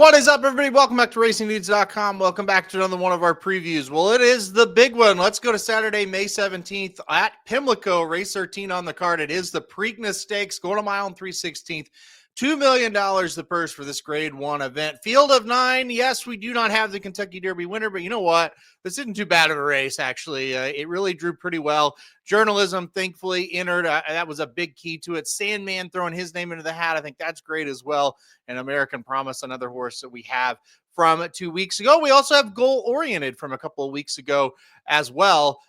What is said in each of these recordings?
What is up, everybody? Welcome back to RacingDudes.com. Welcome back to another one of our previews. Well, it is the big one. Let's go to Saturday, May 17th at Pimlico, race 13 on the card. It is the Preakness Stakes, going a mile and 3/16. $2 million the purse for this grade one event. Field of 9. Yes, we do not have the Kentucky Derby winner, but you know what? This isn't too bad of a race, actually. It really drew pretty well. Journalism, thankfully, entered. That was a big key to it. Sandman throwing his name into the hat. I think that's great as well. And American Promise, another horse that we have from 2 weeks ago. We also have Goal Oriented from a couple of weeks ago as well.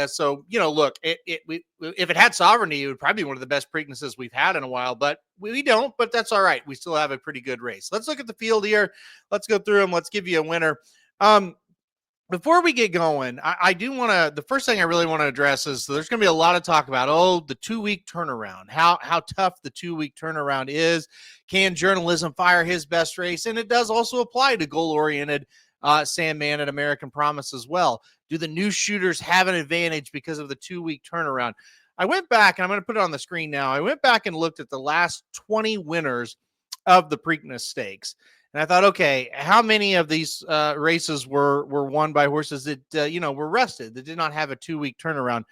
So, look, if it had Sovereignty, it would probably be one of the best Preaknesses we've had in a while, but we don't, but that's all right. We still have a pretty good race. Let's look at the field here. Let's go through them. Let's give you a winner. Before we get going, I do want to, the first thing I really want to address is there's going to be a lot of talk about, the 2-week turnaround, how tough the 2-week turnaround is. Can journalism fire his best race? And it does also apply to goal-oriented Sandman and American Promise as well. Do the new shooters have an advantage because of the 2-week turnaround? I went back, and I'm going to put it on the screen now. I went back and looked at the last 20 winners of the Preakness Stakes. And I thought, okay, how many of these races were won by horses that, were rested, that did not have a 2-week turnaround?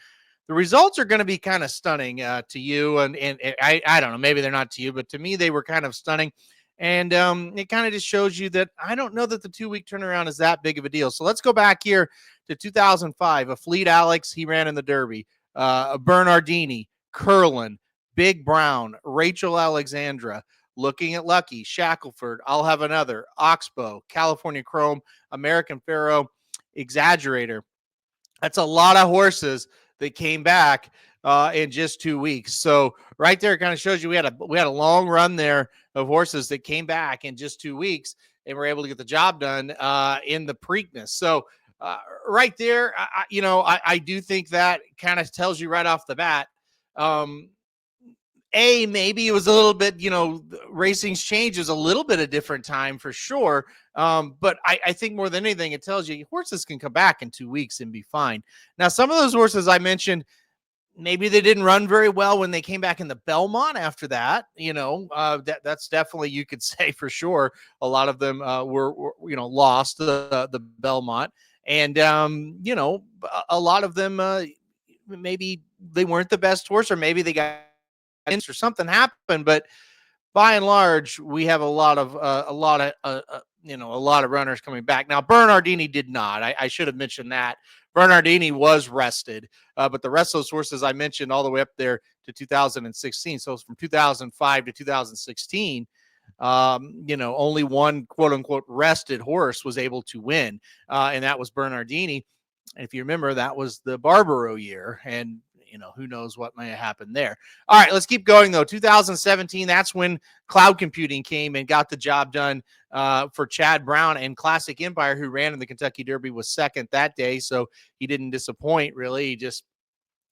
The results are going to be kind of stunning to you. And I don't know, maybe they're not to you, but to me, they were kind of stunning. And it kind of just shows you that I don't know that the 2-week turnaround is that big of a deal. So let's go back here to 2005. A Fleet Alex, he ran in the Derby. Bernardini, Curlin, Big Brown, Rachel Alexandra. Looking at Lucky, Shackelford, I'll Have Another, Oxbow, California Chrome, American Pharaoh, Exaggerator. That's a lot of horses that came back in just 2 weeks. So right there, it kind of shows you we had a long run there of horses that came back in just 2 weeks and were able to get the job done in the Preakness. So right there, I do think that kind of tells you right off the bat. Maybe it was a little bit, racing's change is a little bit a different time for sure. But I think more than anything, it tells you horses can come back in 2 weeks and be fine. Now, some of those horses I mentioned, maybe they didn't run very well when they came back in the Belmont after that. That's definitely, you could say for sure, a lot of them were lost the Belmont. And, a lot of them, maybe they weren't the best horse, or maybe they got or something happened, but by and large, we have a lot of runners coming back. Now, Bernardini did not. I should have mentioned that. Bernardini was rested, but the rest of those horses I mentioned all the way up there to 2016. So it's from 2005 to 2016. Only one quote unquote rested horse was able to win, and that was Bernardini. And if you remember, that was the Barbaro year, and who knows what may have happened there. All right, let's keep going, though. 2017, that's when cloud computing came and got the job done for Chad Brown, and Classic Empire, who ran in the Kentucky Derby, was second that day. So he didn't disappoint, really.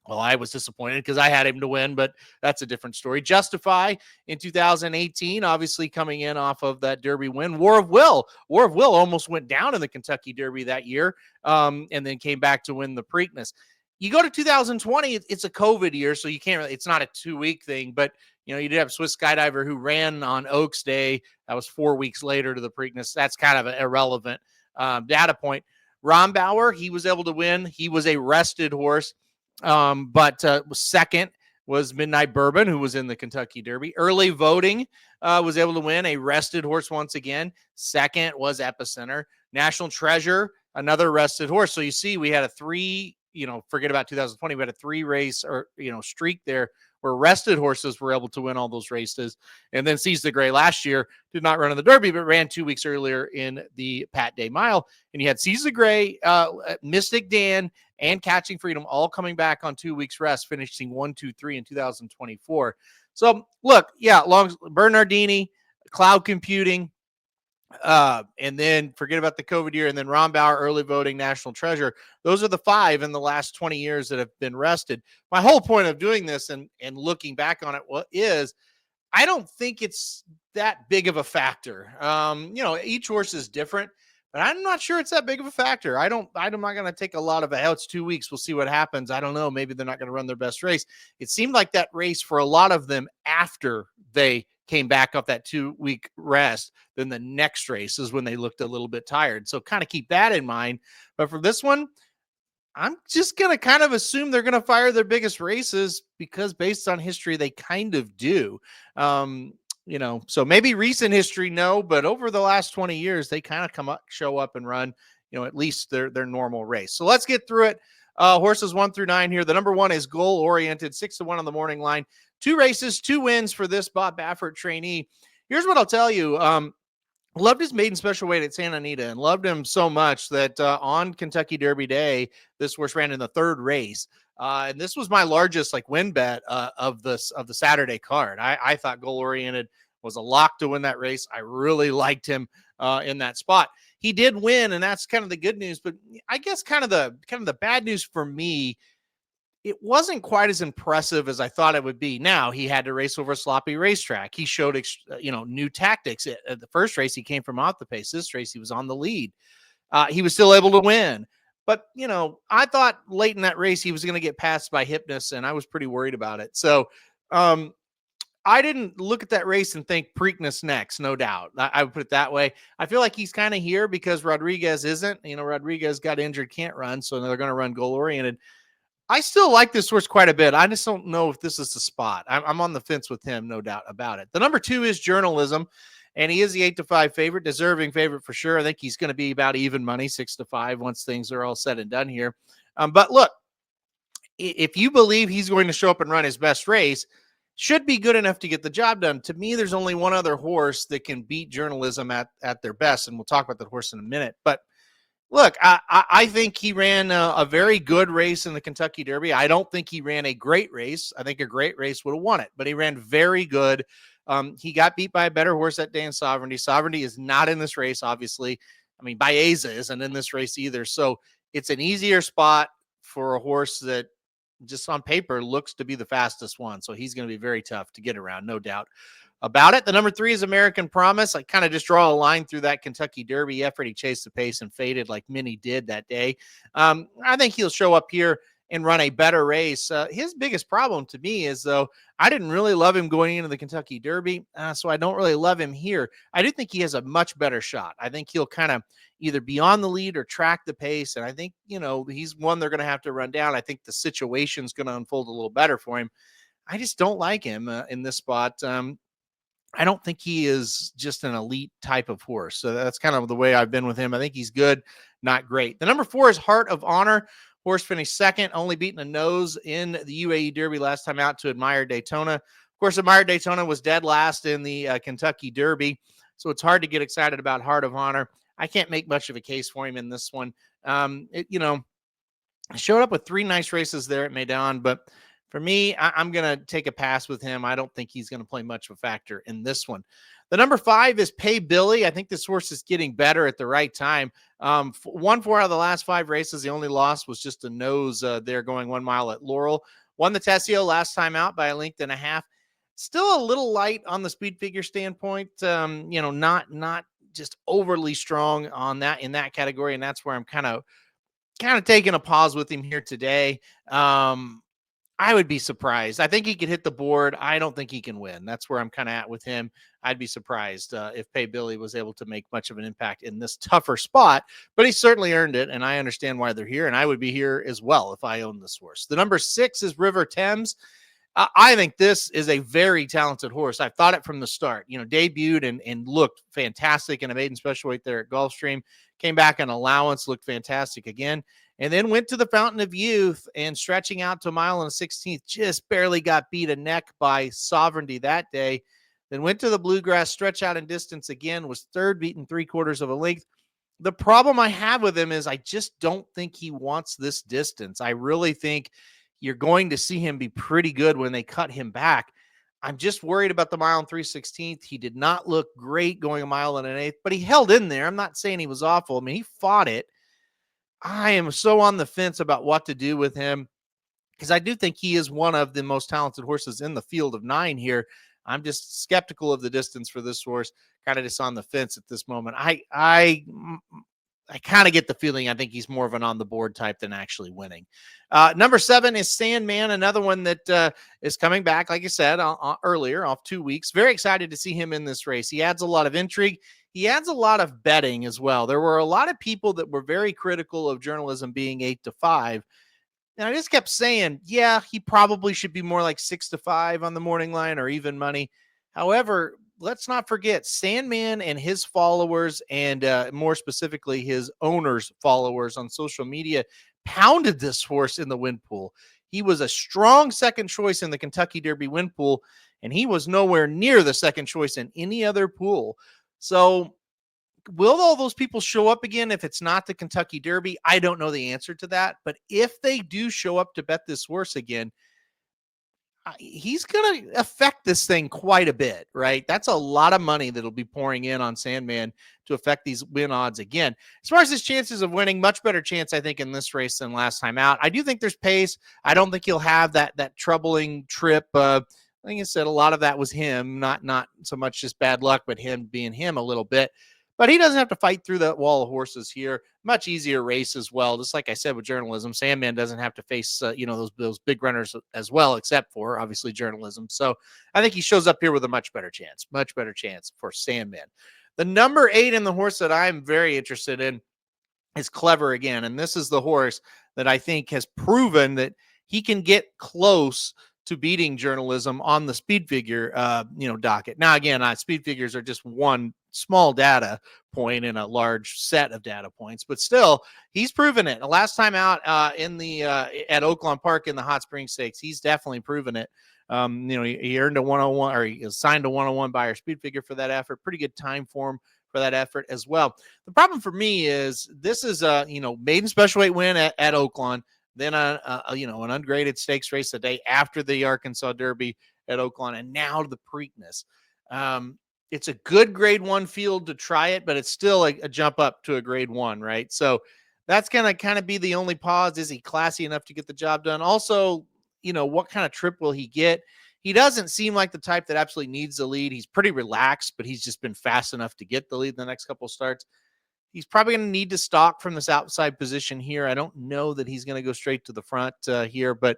I was disappointed because I had him to win, but that's a different story. Justify in 2018, obviously coming in off of that Derby win. War of Will almost went down in the Kentucky Derby that year, and then came back to win the Preakness. You go to 2020, it's a COVID year, so you can't really, it's not a 2-week thing, but you did have Swiss Skydiver who ran on Oaks Day. That was 4 weeks later to the Preakness. That's kind of an irrelevant data point. Rombauer, he was able to win. He was a rested horse, but second was Midnight Bourbon, who was in the Kentucky Derby. Early Voting was able to win, a rested horse once again. Second was Epicenter. National Treasure, another rested horse. So you see, we had a forget about 2020. We had a 3-race streak there where rested horses were able to win all those races. And then Seize the Gray last year did not run in the Derby, but ran 2 weeks earlier in the Pat Day Mile. And you had Seize the Gray, Mystic Dan, and Catching Freedom all coming back on 2 weeks rest, finishing 1, 2, 3 in 2024. So look, Bernardini, cloud computing, and then forget about the COVID year, and then Rombauer, Early Voting, National Treasure. Those are the 5 in the last 20 years that have been rested. My whole point of doing this and looking back on it is I don't think it's that big of a factor. Each horse is different, but I'm not sure it's that big of a factor. I'm not going to take a lot of it. Hell, it's 2 weeks. We'll see what happens. I don't know. Maybe they're not going to run their best race. It seemed like that race for a lot of them after they came back off that 2-week rest, then the next race is when they looked a little bit tired. So kind of keep that in mind. But for this one, I'm just going to kind of assume they're going to fire their biggest races because based on history, they kind of do. Um, so maybe recent history, no, but over the last 20 years, they kind of show up and run, at least their normal race. So let's get through it. Horses 1 through 9 here. The number 1 is Goal Oriented, 6-1 on the morning line. 2 races, 2 wins for this Bob Baffert trainee. Here's what I'll tell you. Loved his maiden special weight at Santa Anita and loved him so much that on Kentucky Derby Day, this horse ran in the 3rd race. And this was my largest win bet of the Saturday card. I thought Goal Oriented was a lock to win that race. I really liked him in that spot. He did win, and that's kind of the good news. But I guess kind of the bad news for me, it wasn't quite as impressive as I thought it would be. Now, he had to race over a sloppy racetrack. He showed, new tactics. At the first race, he came from off the pace. This race, he was on the lead. He was still able to win. But, I thought late in that race, he was going to get passed by Hypnus, and I was pretty worried about it. So I didn't look at that race and think Preakness next, no doubt. I would put it that way. I feel like he's kind of here because Rodriguez isn't. Rodriguez got injured, can't run, so they're going to run goal-oriented. I still like this horse quite a bit. I just don't know if this is the spot. I'm on the fence with him, no doubt about it. The number 2 is Journalism, and he is the 8-5 favorite, deserving favorite for sure. I think he's going to be about even money, 6-5, once things are all said and done here. But look, if you believe he's going to show up and run his best race, should be good enough to get the job done. To me, there's only one other horse that can beat Journalism at their best, and we'll talk about that horse in a minute. But look, I think he ran a very good race in the Kentucky Derby. I don't think he ran a great race. I think a great race would have won it, but he ran very good. He got beat by a better horse that day in Sovereignty. Sovereignty is not in this race, obviously. I mean, Baeza isn't in this race either. So it's an easier spot for a horse that just on paper looks to be the fastest one. So he's going to be very tough to get around, no doubt about it. The number 3 is American Promise. I kind of just draw a line through that Kentucky Derby effort. He chased the pace and faded like Minnie did that day. I think he'll show up here and run a better race. His biggest problem to me is, though, I didn't really love him going into the Kentucky Derby, so I don't really love him here. I do think he has a much better shot. I think he'll kind of either be on the lead or track the pace, and I think, he's one they're going to have to run down. I think the situation's going to unfold a little better for him. I just don't like him in this spot. I don't think he is just an elite type of horse. So that's kind of the way I've been with him. I think he's good, not great. The number 4 is Heart of Honor. Horse finished second, only beaten a nose in the UAE Derby last time out to Admire Daytona. Of course, Admire Daytona was dead last in the Kentucky Derby, so it's hard to get excited about Heart of Honor. I can't make much of a case for him in this one. Showed up with 3 nice races there at Maidan, but for me, I'm going to take a pass with him. I don't think he's going to play much of a factor in this one. The number 5 is Pay Billy. I think this horse is getting better at the right time. Won 4 out of the last 5 races. The only loss was just a nose there going 1 mile at Laurel. Won the Tessio last time out by a length and a half. Still a little light on the speed figure standpoint. Not just overly strong on that in that category, and that's where I'm kind of taking a pause with him here today. I would be surprised. I think he could hit the board. I don't think he can win. That's where I'm kind of at with him. I'd be surprised if Pay Billy was able to make much of an impact in this tougher spot, but he certainly earned it, and I understand why they're here, and I would be here as well if I owned this horse. The number 6 is River Thames. I think this is a very talented horse. I've thought it from the start. Debuted and looked fantastic in a maiden special weight there at Gulfstream. Came back on allowance, looked fantastic again. And then went to the Fountain of Youth and stretching out to a mile and a 16th, just barely got beat a neck by Sovereignty that day. Then went to the Bluegrass, stretch out in distance again, was 3rd, beaten 3/4 of a length. The problem I have with him is I just don't think he wants this distance. I really think you're going to see him be pretty good when they cut him back. I'm just worried about the mile and 3/16. He did not look great going a mile and an eighth, but he held in there. I'm not saying he was awful. I mean, he fought it. I am so on the fence about what to do with him because I do think he is one of the most talented horses in the field of 9 here. I'm just skeptical of the distance for this horse, kind of just on the fence at this moment. I I kind of get the feeling I think he's more of an on the board type than actually winning. Number 7 is Sandman, another one that is coming back, like I said earlier, off 2 weeks. Very excited to see him in this race. He adds a lot of intrigue. He adds a lot of betting as well. There were a lot of people that were very critical of journalism being 8 to 5. And I just kept saying, yeah, he probably should be more like 6 to 5 on the morning line or even money. However, let's not forget Sandman and his followers, and more specifically his owners' followers on social media, pounded this horse in the win pool. He was a strong second choice in the Kentucky Derby win pool, and he was nowhere near the second choice in any other pool. So will all those people show up again if it's not the Kentucky Derby? I don't know the answer to that. But if they do show up to bet this horse again, he's going to affect this thing quite a bit, right? That's a lot of money that'll be pouring in on Sandman to affect these win odds again. As far as his chances of winning, much better chance, I think, in this race than last time out. I do think there's pace. I don't think he'll have that troubling trip. Like I said, a lot of that was him, not so much just bad luck, but him being him a little bit. But he doesn't have to fight through that wall of horses here. Much easier race as well. Just like I said with journalism, Sandman doesn't have to face those big runners as well, except for obviously journalism. So I think he shows up here with a much better chance for Sandman. The number 8 in the horse that I'm very interested in is Clever again, and this is the horse that I think has proven that he can get close to beating journalism on the speed figure, docket. Now, again, speed figures are just one small data point in a large set of data points, but still, he's proven it. The last time out at Oaklawn Park in the Hot Springs Stakes, he's definitely proven it. He earned a 101, or he signed a 101 Beyer speed figure for that effort. Pretty good time for him for that effort as well. The problem for me is this is a maiden special weight win at Oaklawn. Then an ungraded stakes race the day after the Arkansas Derby at Oaklawn, and now the Preakness. It's a good grade 1 field to try it, but it's still a jump up to a grade 1, right? So that's going to kind of be the only pause. Is he classy enough to get the job done? Also, what kind of trip will he get? He doesn't seem like the type that absolutely needs the lead. He's pretty relaxed, but he's just been fast enough to get the lead in the next couple of starts. He's probably going to need to stalk from this outside position here. I don't know that he's going to go straight to the front here, but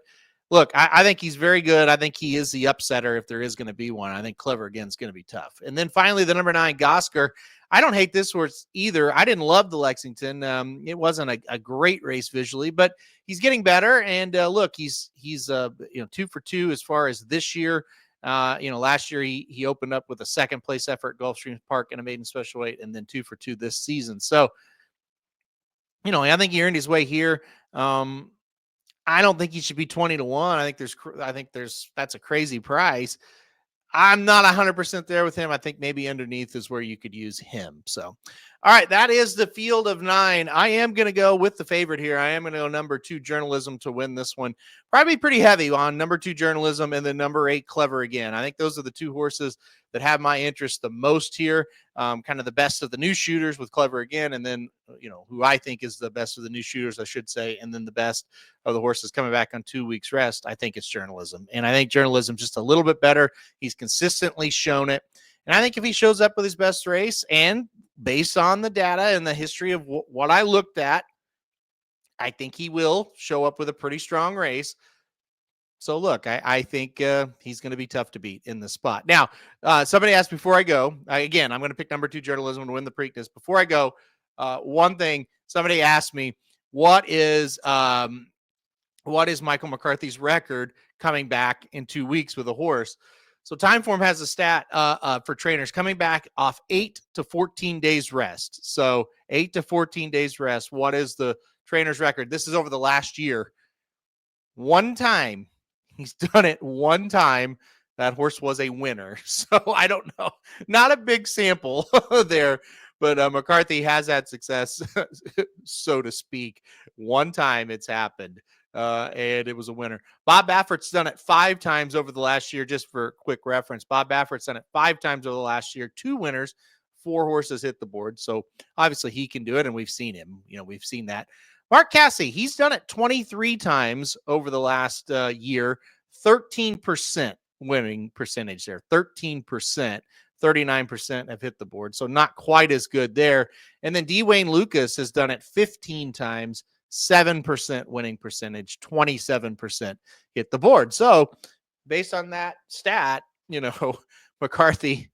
look, I think he's very good. I think he is the upsetter if there is going to be one. I think Clever again is going to be tough. And then finally, the number 9, Gosker. I don't hate this horse either. I didn't love the Lexington. It wasn't a great race visually, but he's getting better. And look, he's 2 for 2 as far as this year. Last year he opened up with a second place effort at Gulfstream Park in a maiden special weight, and then 2 for 2 this season. So, I think he earned his way here. I don't think he should be 20 to 1. I think that's a crazy price. I'm not 100% there with him. I think maybe underneath is where you could use him. So, all right, that is the field of 9. I am going to go with the favorite here. I am going to go number 2, Journalism, to win this one. Probably pretty heavy on number 2, Journalism, and then number 8, Clever again. I think those are the 2 horses that have my interest the most here. Kind of the best of the new shooters with Clever again, and then, who I think is the best of the new shooters, I should say, and then the best of the horses coming back on 2 weeks rest. I think it's Journalism, and I think Journalism just a little bit better. He's consistently shown it. And I think if he shows up with his best race, and based on the data and the history of what I looked at, I think he will show up with a pretty strong race. So look, I think he's going to be tough to beat in the spot. Now, somebody asked before I go, again, I'm going to pick number 2, Journalism, to win the Preakness. Before I go, one thing, somebody asked me, what is Michael McCarthy's record coming back in 2 weeks with a horse? So Timeform has a stat for trainers coming back off 8 to 14 days rest. So 8 to 14 days rest. What is the trainer's record? This is over the last year. One time. He's done it one time. That horse was a winner. So I don't know. Not a big sample there, but McCarthy has had success, so to speak. One time it's happened. And it was a winner. Bob Baffert's done it 5 times over the last year, just for quick reference. Bob Baffert's done it 5 times over the last year, 2 winners, 4 horses hit the board. So obviously he can do it, and we've seen him. We've seen that. Mark Casse, he's done it 23 times over the last year, 13% winning percentage there, 13%. 39% have hit the board. So not quite as good there. And then Dwayne Lucas has done it 15 times, 7% winning percentage, 27% hit the board. So based on that stat, McCarthy,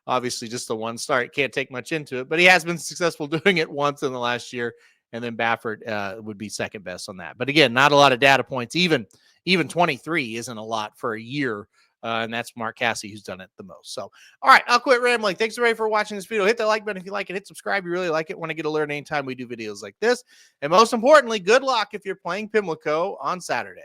obviously just the one start, can't take much into it, but he has been successful doing it once in the last year. And then Baffert would be second best on that. But again, not a lot of data points. Even 23 isn't a lot for a year. And that's Mark Cassie who's done it the most. So, all right, I'll quit rambling. Thanks everybody for watching this video. Hit that like button if you like it. Hit subscribe. You really like it. Want to get alert anytime we do videos like this. And most importantly, good luck if you're playing Pimlico on Saturday.